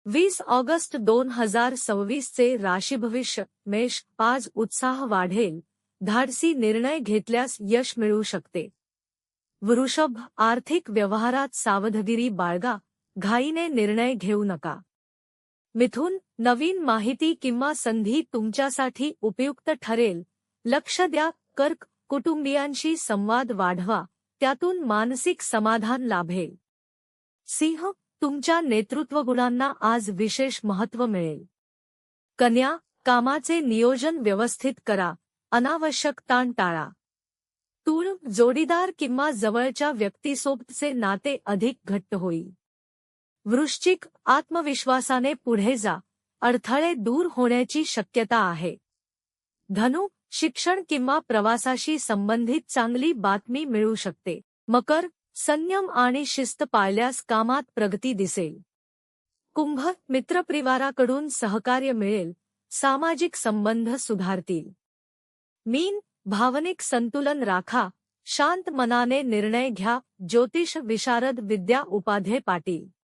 20 August 2026 चे राशीभविष्य. मेष. आज उत्साह वाढेल, धाडसी निर्णय घेतल्यास यश मिळू शकते. वृषभ. आर्थिक व्यवहारात सावधगिरी बाळगा, घाईने निर्णय घेऊ नका. मिथुन. नवीन माहिती किंवा संधी तुमच्यासाठी उपयुक्त ठरेल, लक्ष द्या. कर्क. कुटुंबियांशी संवाद वाढवा, त्यातून मानसिक समाधान लाभेल. सिंह. तुमच्या नेतृत्वगुणांना आज विशेष महत्त्व मिळेल. कन्या. कामाचे नियोजन व्यवस्थित करा, अनावश्यक ताण टाळा. तूळ. जोडीदार किंवा जवळच्या व्यक्तीसोबतचे नाते अधिक घट्ट होईल. वृश्चिक. आत्मविश्वासाने पुढे जा, अडथळे दूर होण्याची शक्यता आहे. धनु. शिक्षण किंवा प्रवासाशी संबंधित चांगली बातमी मिळू शकते. मकर. संयम आणि शिस्त पाळल्यास कामात प्रगती दिसेल. कुंभ. मित्रपरिवाराकडून सहकार्य मिळेल, सामाजिक संबंध सुधारतील. मीन. भावनिक संतुलन राखा, शांत मनाने निर्णय घ्या. ज्योतिष विशारद विद्या उपाध्ये पाटील.